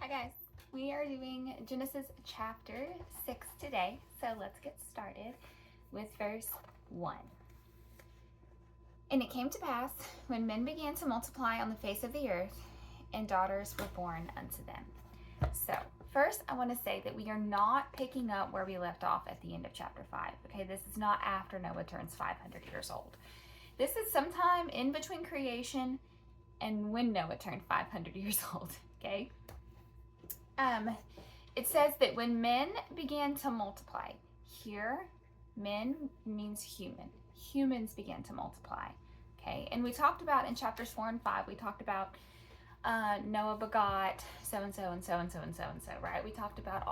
Hi guys, we are doing Genesis chapter 6 today, so let's get started with verse 1. And it came to pass, when men began to multiply on the face of the earth, and daughters were born unto them. So, first I want to say that we are not picking up where we left off at the end of chapter 5. Okay, this is not after Noah turns 500 years old. This is sometime in between creation and when Noah turned 500 years old, okay? It says that when men began to multiply, here, men means human. Humans began to multiply, okay? And we talked about in chapters 4 and 5, we talked about Noah begot so-and-so and so-and-so and so-and-so, right? We talked about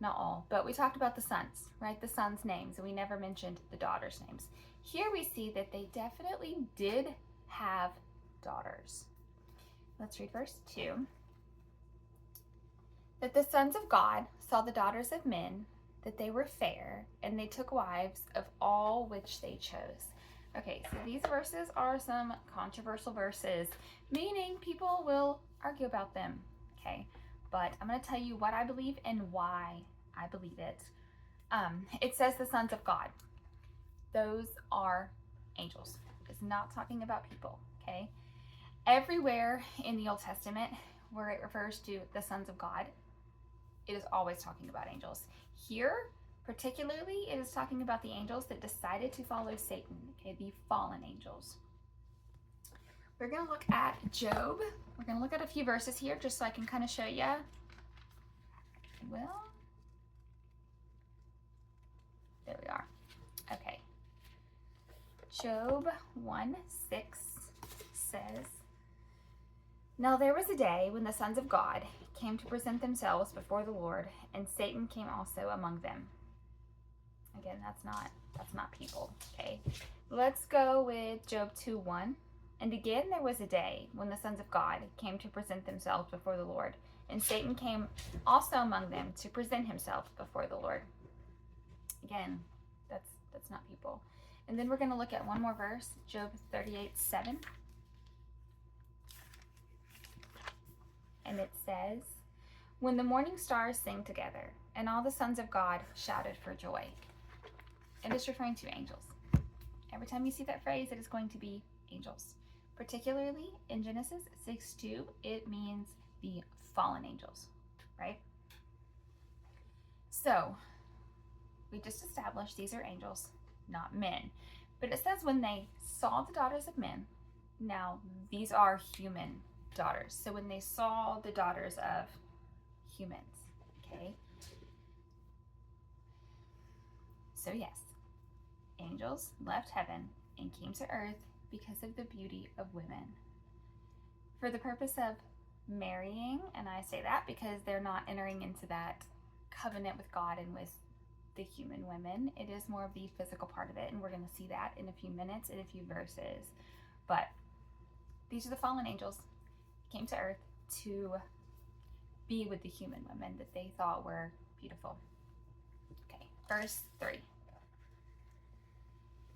not all, but we talked about the sons, right? The sons' names, and we never mentioned the daughters' names. Here we see that they definitely did have daughters. Let's read verse 2. That the sons of God saw the daughters of men, that they were fair, and they took wives of all which they chose. Okay, so these verses are some controversial verses, meaning people will argue about them, okay? But I'm going to tell you what I believe and why I believe it. It says the sons of God. Those are angels. It's not talking about people, okay? Everywhere in the Old Testament where it refers to the sons of God, it is always talking about angels. Here, particularly, it is talking about the angels that decided to follow Satan, okay, the fallen angels. We're going to look at Job. We're going to look at a few verses here just so I can kind of show you. Well, there we are. Okay. Job 1:6 says, Now there was a day when the sons of God came to present themselves before the Lord, and Satan came also among them. Again, that's not people, okay? Let's go with Job 2:1. And again there was a day when the sons of God came to present themselves before the Lord, and Satan came also among them to present himself before the Lord. Again, that's not people. And then we're going to look at one more verse, Job 38:7. And it says, When the morning stars sang together, and all the sons of God shouted for joy. It is referring to angels. Every time you see that phrase, it is going to be angels. Particularly in Genesis 6:2, it means the fallen angels, right? So, we just established these are angels, not men. But it says when they saw the daughters of men, now these are human daughters. So when they saw the daughters of humans, okay? So yes, angels left heaven and came to earth because of the beauty of women. For the purpose of marrying, and I say that because they're not entering into that covenant with God and with the human women. It is more of the physical part of it, and we're going to see that in a few minutes, in a few verses. But these are the fallen angels came to earth to be with the human women that they thought were beautiful. Okay, verse 3.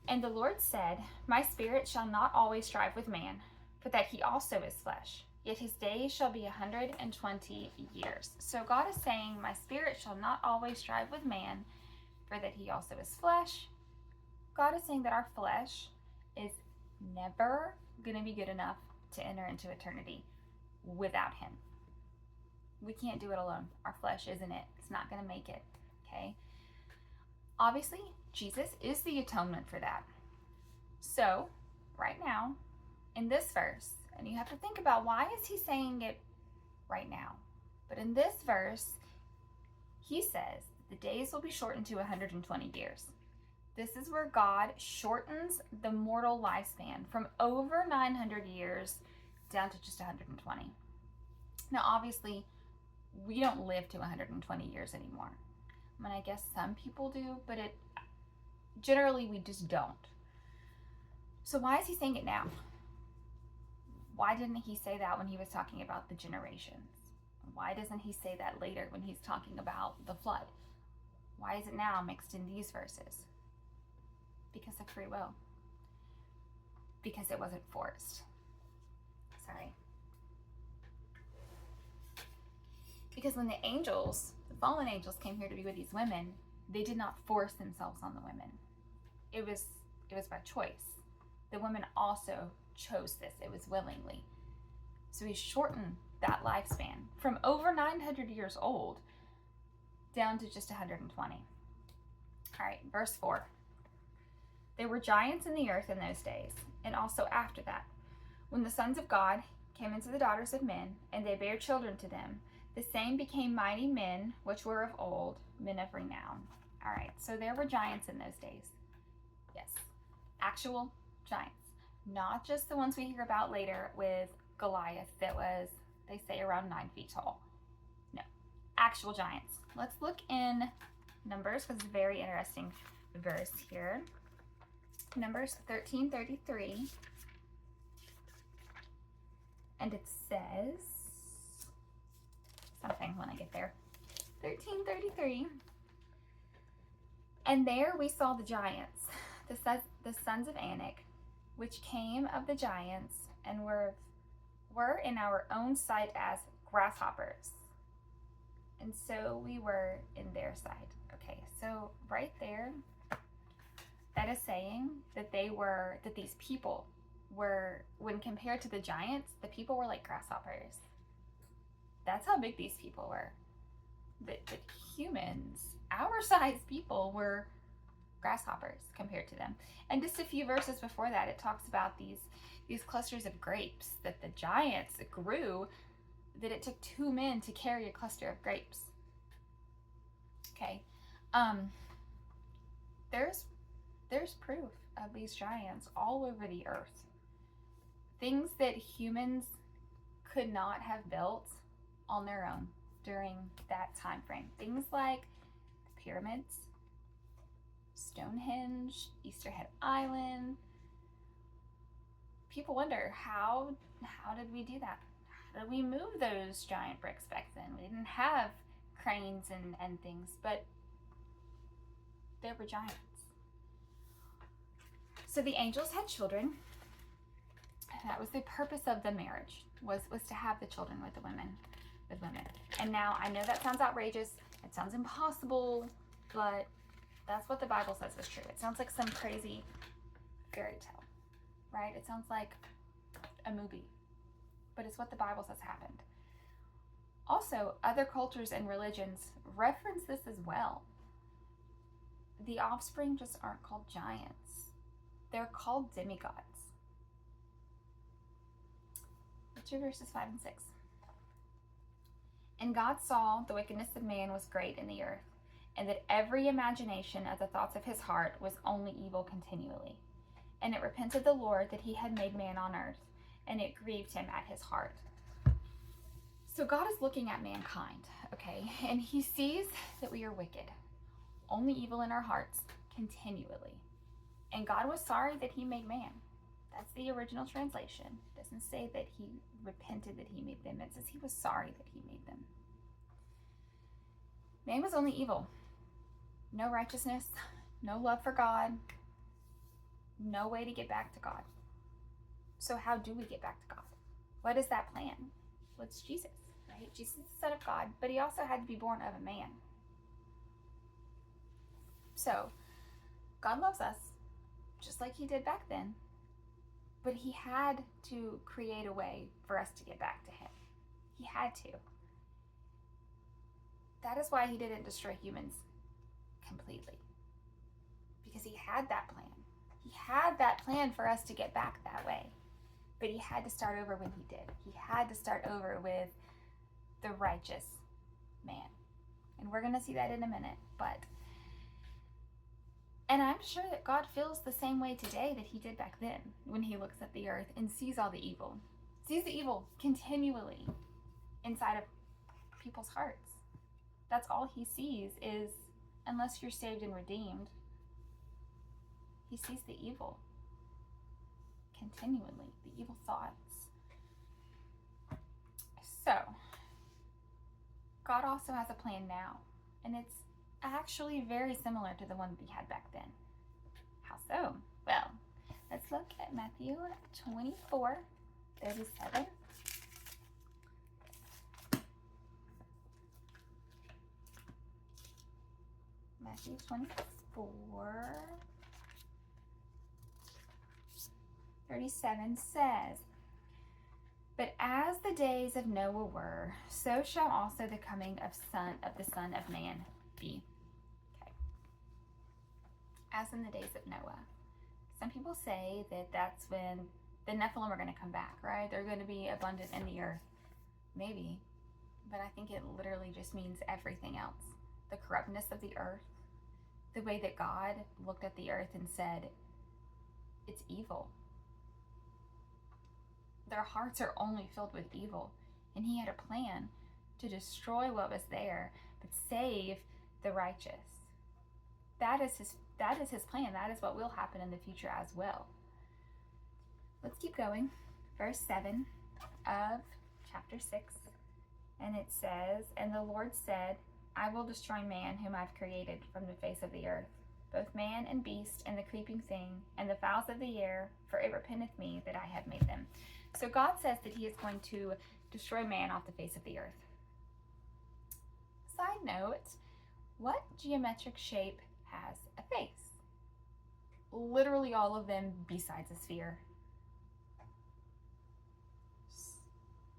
And the Lord said, My spirit shall not always strive with man, for that he also is flesh. Yet his days shall be 120 years. So God is saying, My spirit shall not always strive with man, for that he also is flesh. God is saying that our flesh is never going to be good enough to enter into eternity without him. We can't do it alone. Our flesh isn't it. It's not going to make it, okay? Obviously, Jesus is the atonement for that. So, right now, in this verse, and you have to think about why is he saying it right now? But in this verse, he says the days will be shortened to 120 years. This is where God shortens the mortal lifespan from over 900 years down to just 120. Now, obviously, we don't live to 120 years anymore. I mean, I guess some people do, but generally we just don't. So why is he saying it now? Why didn't he say that when he was talking about the generations? Why doesn't he say that later when he's talking about the flood? Why is it now mixed in these verses? Because of free will. Because it wasn't forced. Sorry. Because when the fallen angels came here to be with these women, they did not force themselves on the women. It was by choice. The women also chose this. It was willingly. So he shortened that lifespan from over 900 years old down to just 120. All right, verse 4. There were giants in the earth in those days, and also after that, when the sons of God came into the daughters of men, and they bare children to them, the same became mighty men, which were of old, men of renown. All right, so there were giants in those days. Yes, actual giants. Not just the ones we hear about later with Goliath that was, they say, around 9 feet tall. No, actual giants. Let's look in Numbers, because it's a very interesting verse here. Numbers 13:33. And it says something when I get there. 13:33. And there we saw the giants, the sons of Anak, which came of the giants, and were in our own sight as grasshoppers. And so we were in their sight. Okay, so right there, that is saying that these people were, when compared to the giants, the people were like grasshoppers. That's how big these people were. The humans, our size people, were grasshoppers compared to them. And just a few verses before that, it talks about these clusters of grapes that the giants grew, that it took 2 men to carry a cluster of grapes. Okay, there's proof of these giants all over the earth. Things that humans could not have built on their own during that time frame. Things like the pyramids, Stonehenge, Easterhead Island. People wonder, how did we do that? How did we move those giant bricks back then? We didn't have cranes and things, but there were giants. So the angels had children. That was the purpose of the marriage, was to have the children with women. And now I know that sounds outrageous. It sounds impossible, but that's what the Bible says is true. It sounds like some crazy fairy tale, right? It sounds like a movie, but it's what the Bible says happened. Also, other cultures and religions reference this as well. The offspring just aren't called giants. They're called demigods. Let's read verses 5 and 6. And God saw the wickedness of man was great in the earth, and that every imagination of the thoughts of his heart was only evil continually. And it repented the Lord that he had made man on earth, and it grieved him at his heart. So God is looking at mankind, okay, and he sees that we are wicked, only evil in our hearts continually. And God was sorry that he made man. That's the original translation. It doesn't say that he repented that he made them. It says he was sorry that he made them. Man was only evil. No righteousness, no love for God, no way to get back to God. So how do we get back to God? What is that plan? Well, it's Jesus, right? Jesus is the Son of God, but he also had to be born of a man. So God loves us just like he did back then, but he had to create a way for us to get back to him. He had to. That is why he didn't destroy humans completely, because he had that plan. He had that plan for us to get back that way, but he had to start over when he did. He had to start over with the righteous man. And we're going to see that in a minute, and I'm sure that God feels the same way today that he did back then when he looks at the earth and sees all the evil. Sees the evil continually inside of people's hearts. That's all he sees is, unless you're saved and redeemed, he sees the evil continually, the evil thoughts. So, God also has a plan now, and it's actually very similar to the one that he had back then. How so? Well, let's look at Matthew 24:37. Matthew 24:37 says, "But as the days of Noah were, so shall also the coming of the Son of Man be." Okay. As in the days of Noah. Some people say that that's when the Nephilim are going to come back, right? They're going to be abundant in the earth. Maybe. But I think it literally just means everything else. The corruptness of the earth, the way that God looked at the earth and said, it's evil. Their hearts are only filled with evil. And he had a plan to destroy what was there, but save the righteous. That is his plan. That is what will happen in the future as well. Let's keep going. Verse 7 of chapter 6. And it says, "And the Lord said, I will destroy man whom I've created from the face of the earth, both man and beast and the creeping thing and the fowls of the air, for it repenteth me that I have made them." So God says that he is going to destroy man off the face of the earth. Side note, what geometric shape has a face? Literally all of them besides a sphere.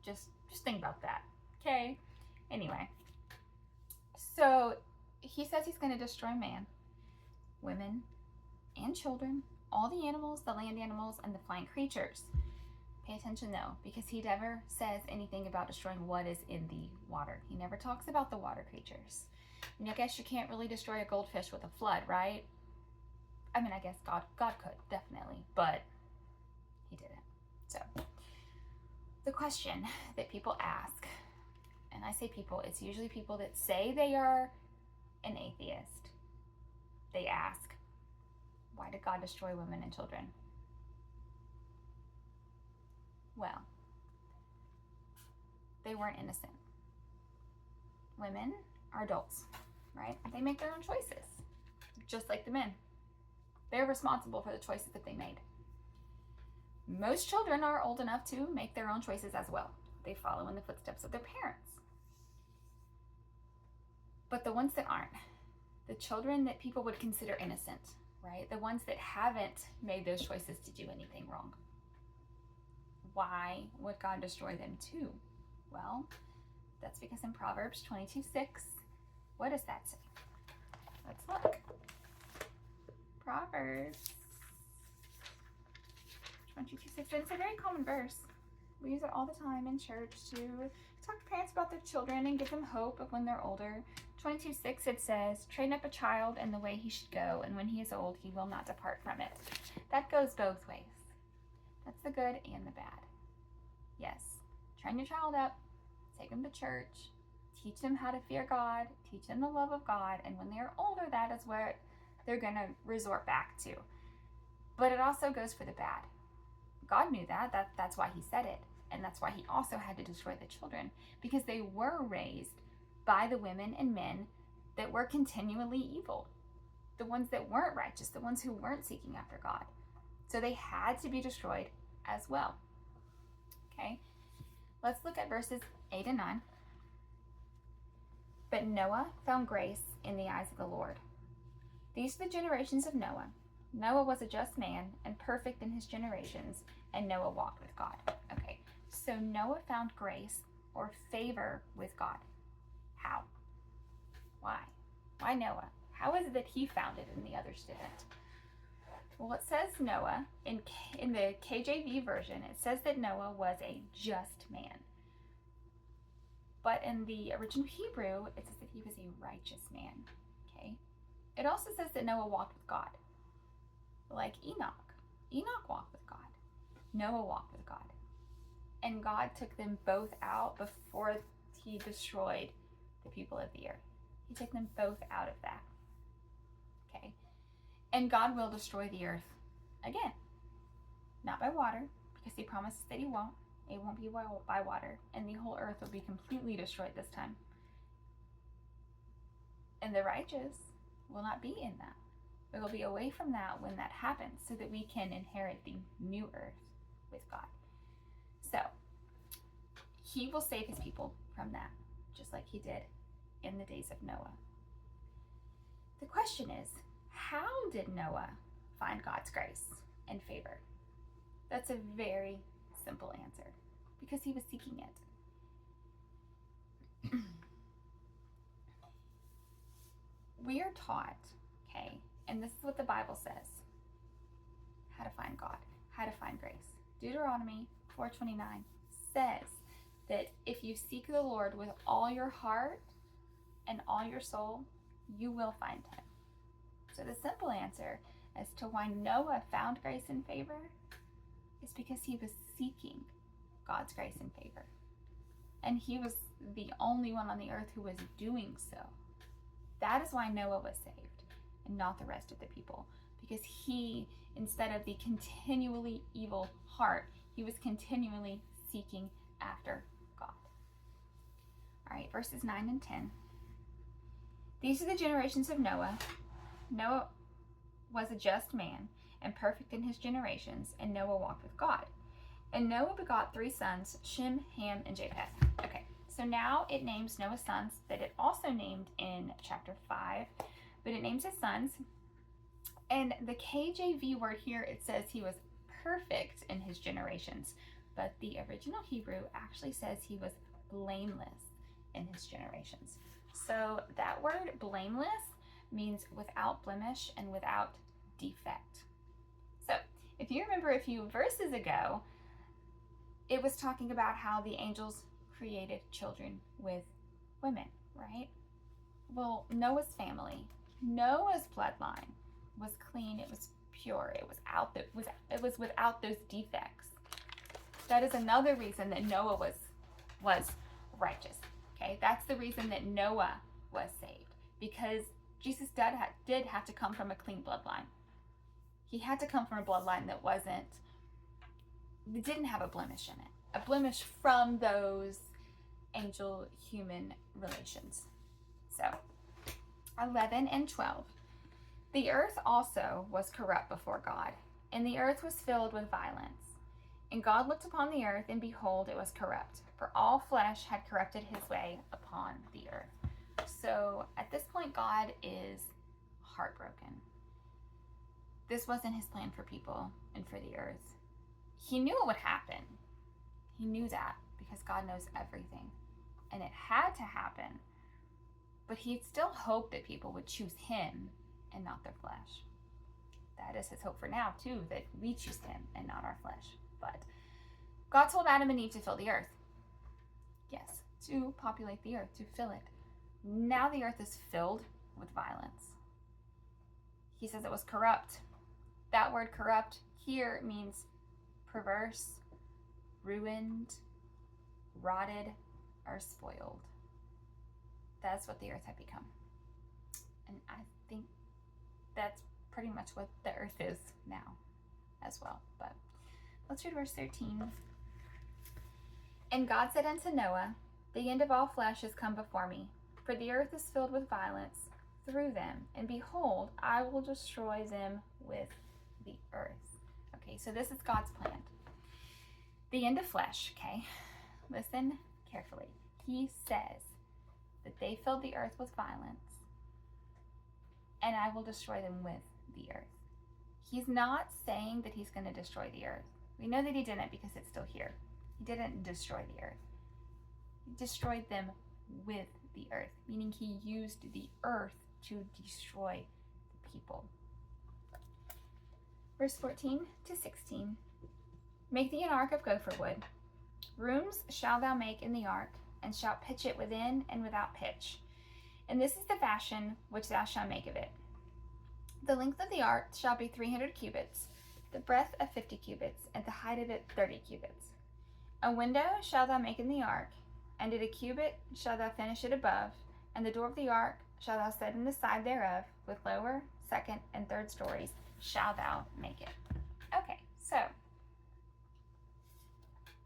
Just think about that. Okay. Anyway, so he says he's going to destroy man, women, and children, all the animals, the land animals, and the flying creatures. Pay attention though, because he never says anything about destroying what is in the water. He never talks about the water creatures. And I guess you can't really destroy a goldfish with a flood, right? I mean, I guess God could, definitely, but he didn't. So the question that people ask, and I say people, it's usually people that say they are an atheist. They ask, why did God destroy women and children? Well, they weren't innocent. Women are adults, right? They make their own choices, just like the men. They're responsible for the choices that they made. Most children are old enough to make their own choices as well. They follow in the footsteps of their parents. But the ones that aren't, the children that people would consider innocent, right? The ones that haven't made those choices to do anything wrong. Why would God destroy them too? Well, that's because in Proverbs 22:6, what does that say? Let's look. Proverbs 22:6, and it's a very common verse. We use it all the time in church to talk to parents about their children and give them hope of when they're older. 22:6, it says, "Train up a child in the way he should go, and when he is old, he will not depart from it." That goes both ways. That's the good and the bad. Yes, train your child up, take them to church, teach them how to fear God, teach them the love of God, and when they're older, that is where they're going to resort back to. But it also goes for the bad. God knew that. That's why he said it. And that's why he also had to destroy the children, because they were raised by the women and men that were continually evil, the ones that weren't righteous, the ones who weren't seeking after God. So they had to be destroyed as well. Okay, let's look at verses 8 and 9. "But Noah found grace in the eyes of the Lord." These are the generations of Noah. Noah was a just man and perfect in his generations, and Noah walked with God. Okay, so Noah found grace or favor with God. How? Why? Why Noah? How is it that he found it and the others didn't? Well, it says Noah, in the KJV version, it says that Noah was a just man. But in the original Hebrew, it says that he was a righteous man. Okay? It also says that Noah walked with God. Like Enoch. Enoch walked with God. Noah walked with God. And God took them both out before he destroyed the people of the earth. He took them both out of that. Okay? And God will destroy the earth again. Not by water, because he promises that he won't. It won't be by water. And the whole earth will be completely destroyed this time. And the righteous will not be in that. We will be away from that when that happens, so that we can inherit the new earth with God. So, he will save his people from that, just like he did in the days of Noah. The question is, how did Noah find God's grace and favor? That's a very simple answer, because he was seeking it. We are taught, okay, and this is what the Bible says, how to find God, how to find grace. Deuteronomy 4:29 says that if you seek the Lord with all your heart and all your soul, you will find him. So the simple answer as to why Noah found grace and favor is because he was seeking God's grace and favor. And he was the only one on the earth who was doing so. That is why Noah was saved and not the rest of the people. Because he, instead of the continually evil heart, he was continually seeking after God. All right, verses 9 and 10. These are the generations of Noah. Noah was a just man and perfect in his generations, and Noah walked with God. And Noah begot 3 sons, Shem, Ham, and Japheth. Okay, so now it names Noah's sons that it also named in chapter 5, but it names his sons. And the KJV word here, it says he was perfect in his generations, but the original Hebrew actually says he was blameless in his generations. So that word blameless means without blemish and without defect. So if you remember a few verses ago, it was talking about how the angels created children with women, right? Well, Noah's family, Noah's bloodline was clean, it was pure, it was without those defects. That is another reason that Noah was righteous. Okay, that's the reason that Noah was saved, because Jesus did have to come from a clean bloodline. He had to come from a bloodline that didn't have a blemish in it, a blemish from those angel-human relations. So, 11 and 12. The earth also was corrupt before God, and the earth was filled with violence. And God looked upon the earth, and behold, it was corrupt, for all flesh had corrupted his way upon the earth. So at this point, God is heartbroken. This wasn't his plan for people and for the earth. He knew it would happen. He knew that because God knows everything. And it had to happen. But he still hoped that people would choose him and not their flesh. That is his hope for now, too, that we choose him and not our flesh. But God told Adam and Eve to fill the earth. Yes, to populate the earth, to fill it. Now the earth is filled with violence. He says it was corrupt. That word corrupt here means perverse, ruined, rotted, or spoiled. That's what the earth had become. And I think that's pretty much what the earth is now as well. But let's read verse 13. And God said unto Noah, the end of all flesh is come before me, for the earth is filled with violence through them, and behold, I will destroy them with the earth. Okay, so this is God's plan. The end of flesh, okay? Listen carefully. He says that they filled the earth with violence, and I will destroy them with the earth. He's not saying that he's going to destroy the earth. We know that he didn't because it's still here. He didn't destroy the earth. He destroyed them with the earth, meaning he used the earth to destroy the people. Verse 14 to 16. Make thee an ark of gopher wood. Rooms shalt thou make in the ark, and shalt pitch it within and without pitch. And this is the fashion which thou shalt make of it. The length of the ark shall be 300 cubits, the breadth of 50 cubits, and the height of it 30 cubits. A window shalt thou make in the ark, and at a cubit shalt thou finish it above, and the door of the ark shalt thou set in the side thereof, with lower, second, and third stories shalt thou make it. Okay, so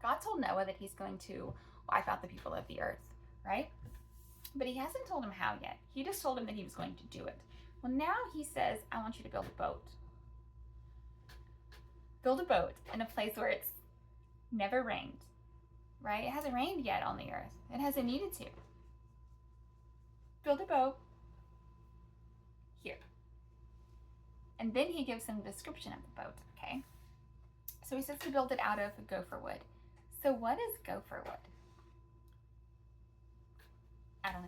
God told Noah that he's going to wipe out the people of the earth, right? But he hasn't told him how yet. He just told him that he was going to do it. Well, now he says, I want you to build a boat. Build a boat in a place where it's never rained, right? It hasn't rained yet on the earth. It hasn't needed to. Build a boat. here. And then he gives some description of the boat, okay? So he says to build it out of gopher wood. So what is gopher wood? I don't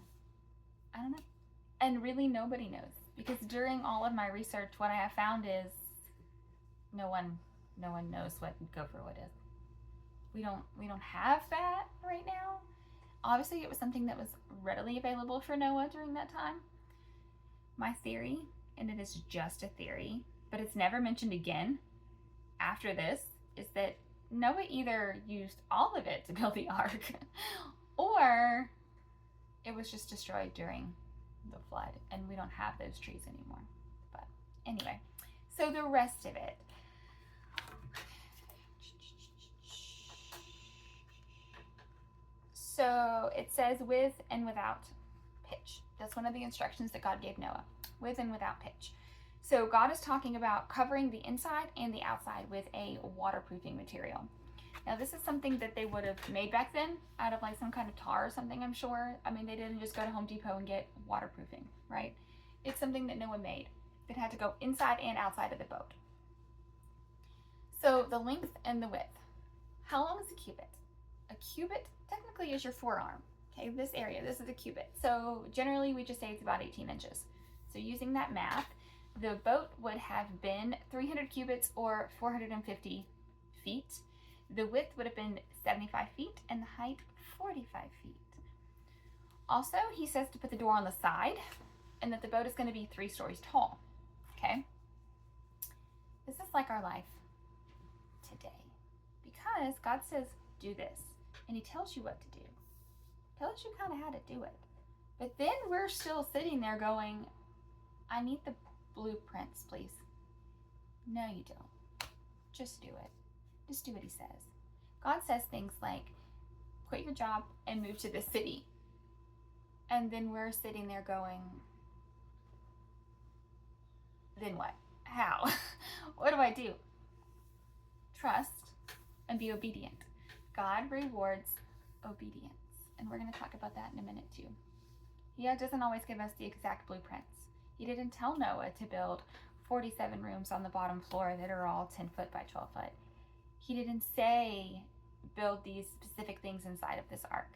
know. And really nobody knows, because during all of my research, what I have found is no one knows what gopher wood is. We don't have that right now. Obviously, it was something that was readily available for Noah during that time. My theory, and it is just a theory, but it's never mentioned again after this, is that Noah either used all of it to build the ark, or it was just destroyed during the flood, and we don't have those trees anymore. But anyway, so the rest of it. So it says with and without pitch. That's one of the instructions that God gave Noah, with and without pitch. So God is talking about covering the inside and the outside with a waterproofing material. Now this is something that they would have made back then out of like some kind of tar or something, I'm sure. I mean, they didn't just go to Home Depot and get waterproofing, right? It's something that Noah made that had to go inside and outside of the boat. So the length and the width. How long is a cubit? A cubit technically is your forearm. Okay, this area, this is a cubit. So generally we just say it's about 18 inches. So using that math, the boat would have been 300 cubits or 450 feet. The width would have been 75 feet and the height 45 feet. Also, he says to put the door on the side and that the boat is going to be 3 stories tall. Okay? This is like our life today, because God says, do this. And he tells you what to do. Tells you kind of how to do it. But then we're still sitting there going, I need the blueprints, please. No, you don't. Just do it. Just do what he says. God says things like, quit your job and move to this city. And then we're sitting there going, then what? How? What do I do? Trust and be obedient. God rewards obedience. And we're going to talk about that in a minute too. He doesn't always give us the exact blueprints. He didn't tell Noah to build 47 rooms on the bottom floor that are all 10 foot by 12 foot. He didn't say build these specific things inside of this ark.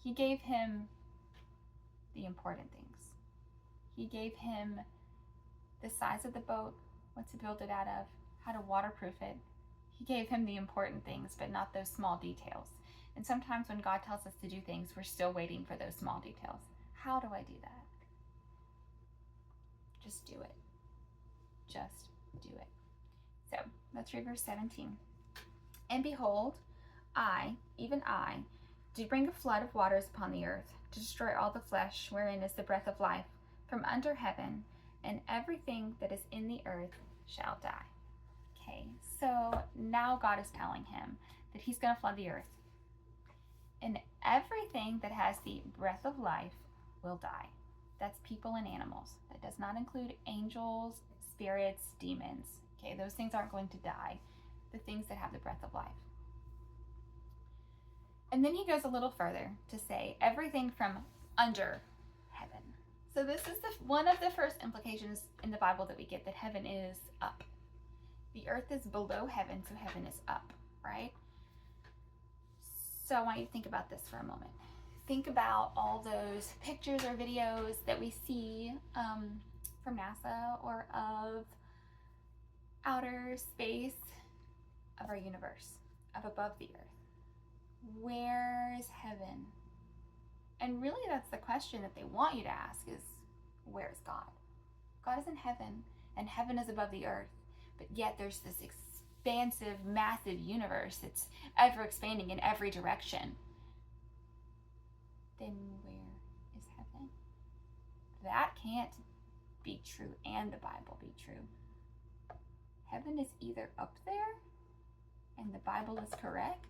He gave him the important things. He gave him the size of the boat, what to build it out of, how to waterproof it. He gave him the important things, but not those small details. And sometimes when God tells us to do things, we're still waiting for those small details. How do I do that? Just do it. Just do it. So let's read verse 17. And behold, I, even I, do bring a flood of waters upon the earth, to destroy all the flesh wherein is the breath of life, from under heaven, and everything that is in the earth shall die. Okay, so now God is telling him that he's going to flood the earth. And everything that has the breath of life will die. That's people and animals. That does not include angels, spirits, demons. Okay, those things aren't going to die. The things that have the breath of life. And then he goes a little further to say everything from under heaven. So this is one of the first implications in the Bible that we get, that heaven is up. The earth is below heaven, so heaven is up, right? So I want you to think about this for a moment. Think about all those pictures or videos that we see from NASA or of outer space, of our universe, of above the earth. Where is heaven? And really that's the question that they want you to ask is, where is God? God is in heaven, and heaven is above the earth, but yet there's this expansive, massive universe that's ever expanding in every direction. Then where is heaven? That can't be true and the Bible be true. Heaven is either up there and the Bible is correct,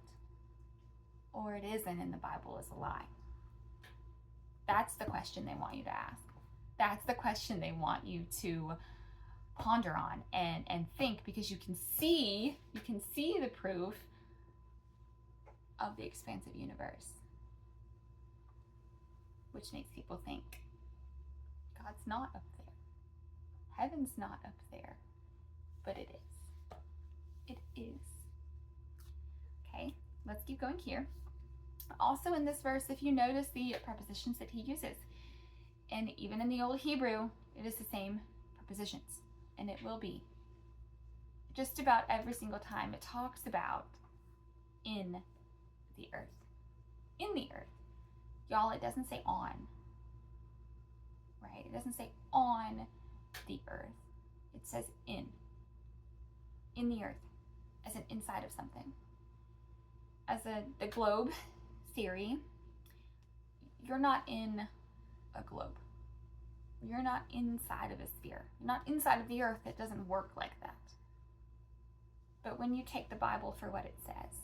or it isn't and the Bible is a lie. That's the question they want you to ask. That's the question they want you to ponder on and think, because you can see the proof of the expansive universe, which makes people think God's not up there. Heaven's not up there, but it is. It is. Okay, let's keep going here. Also in this verse, if you notice the prepositions that he uses, and even in the Old Hebrew, it is the same prepositions, and it will be. Just about every single time it talks about in the earth. In the earth. Y'all, it doesn't say on. Right? It doesn't say on the earth. It says in. In the earth. As an inside of something. As the globe theory, you're not in a globe. You're not inside of a sphere. You're not inside of the earth. It doesn't work like that. But when you take the Bible for what it says,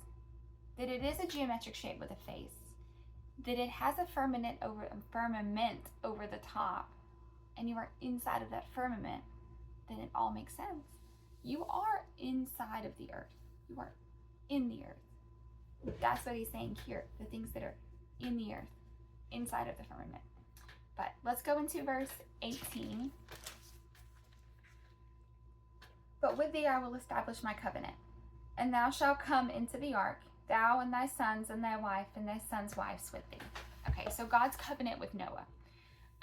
that it is a geometric shape with a face, that it has a firmament over the top, and you are inside of that firmament, then it all makes sense. You are inside of the earth. You are in the earth. That's what he's saying here, the things that are in the earth, inside of the firmament. But let's go into verse 18. But with thee I will establish my covenant, and thou shalt come into the ark, thou and thy sons and thy wife and thy sons' wives with thee. Okay, so God's covenant with Noah.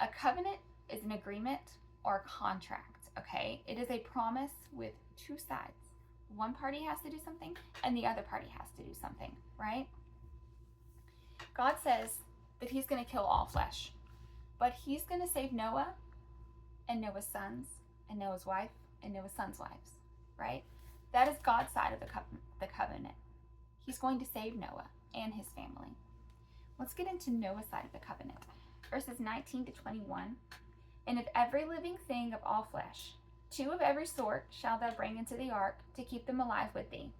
A covenant is an agreement or a contract, okay? It is a promise with two sides. One party has to do something and the other party has to do something, right? God says that he's going to kill all flesh, but he's going to save Noah and Noah's sons and Noah's wife and Noah's sons' wives, right? That is God's side of the covenant. He's going to save Noah and his family. Let's get into Noah's side of the covenant. Verses 19 to 21. And of every living thing of all flesh, 2 of every sort shalt thou bring into the ark to keep them alive with thee,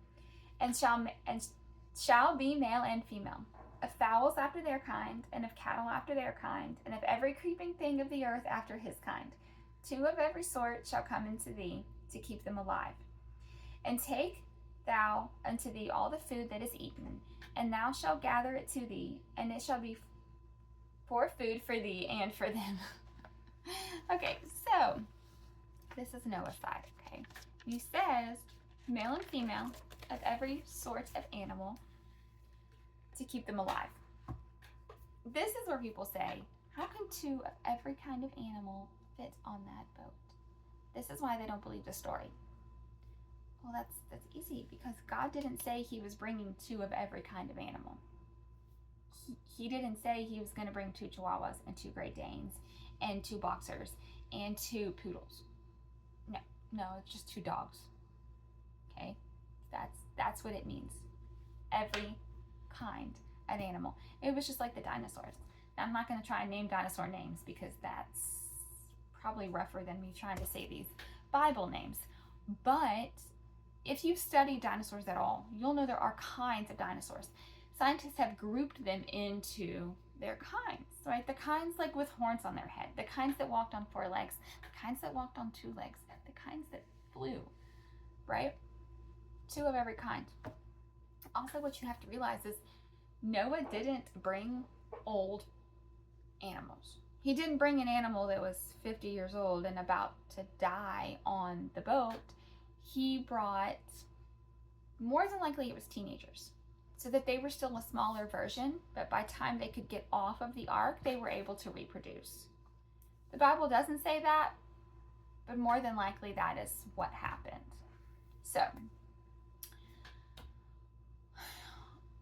and shall be male and female, of fowls after their kind, and of cattle after their kind, and of every creeping thing of the earth after his kind. 2 of every sort shall come into thee to keep them alive. And take thou unto thee all the food that is eaten, and thou shalt gather it to thee, and it shall be for food for thee and for them. Okay, so this is Noah's side, okay? He says male and female of every sort of animal to keep them alive. This is where people say, how can 2 of every kind of animal fit on that boat? This is why they don't believe the story. Well, that's easy, because God didn't say he was bringing 2 of every kind of animal. He didn't say he was going to bring 2 Chihuahuas and 2 Great Danes and 2 Boxers and 2 Poodles. No, it's just 2 dogs. Okay? That's what it means. Every kind of animal. It was just like the dinosaurs. Now, I'm not going to try and name dinosaur names because that's probably rougher than me trying to say these Bible names. But if you've studied dinosaurs at all, you'll know there are kinds of dinosaurs. Scientists have grouped them into their kinds, right? The kinds like with horns on their head, the kinds that walked on 4 legs, the kinds that walked on 2 legs, the kinds that flew, right? 2 of every kind. Also, what you have to realize is Noah didn't bring old animals. He didn't bring an animal that was 50 years old and about to die on the boat. He brought, more than likely it was teenagers, so that they were still a smaller version, but by the time they could get off of the ark, they were able to reproduce. The Bible doesn't say that, but more than likely that is what happened. So,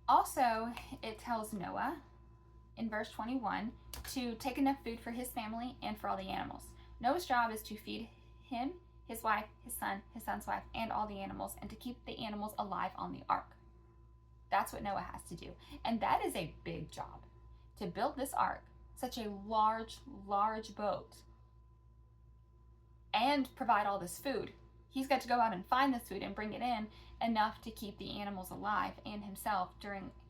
also it tells Noah in verse 21 to take enough food for his family and for all the animals. Noah's job is to feed him, his wife, his son's wife, and all the animals, and to keep the animals alive on the ark. That's what Noah has to do. And that is a big job. To build this ark, such a large, large boat, and provide all this food. He's got to go out and find this food and bring it in enough to keep the animals alive and himself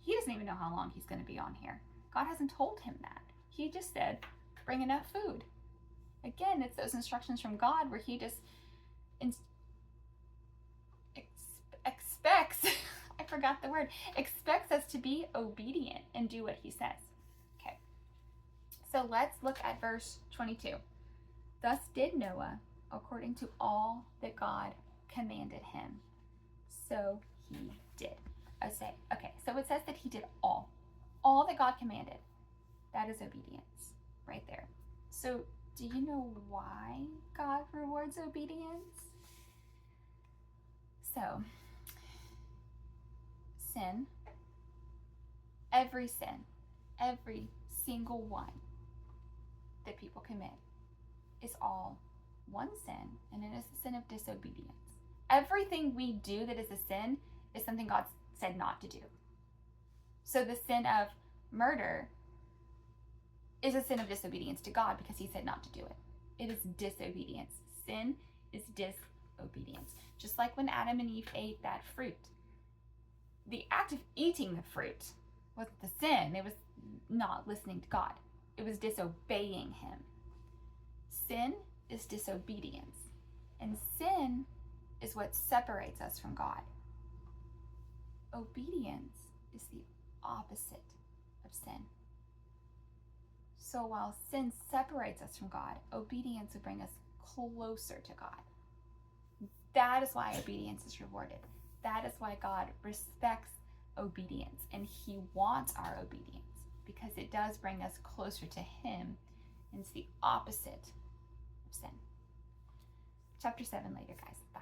he doesn't even know how long he's going to be on here. God hasn't told him that. He just said, bring enough food. Again, it's those instructions from God where he just expects, I forgot the word, expects us to be obedient and do what he says. Okay, so let's look at verse 22. Thus did Noah according to all that God commanded him. So he did. Okay, so it says that he did all that God commanded. That is obedience right there. So do you know why God rewards obedience? So, sin, every single one that people commit is all one sin, and it is the sin of disobedience. Everything we do that is a sin is something God said not to do. So the sin of murder is a sin of disobedience to God because he said not to do it. It is disobedience. Sin is disobedience. Just like when Adam and Eve ate that fruit. The act of eating the fruit wasn't the sin. It was not listening to God. It was disobeying him. Sin is disobedience. And sin is what separates us from God. Obedience is the opposite of sin. So while sin separates us from God, obedience will bring us closer to God. That is why obedience is rewarded. That is why God respects obedience, and he wants our obedience because it does bring us closer to him, and it's the opposite of sin. Chapter 7 later, guys. Bye.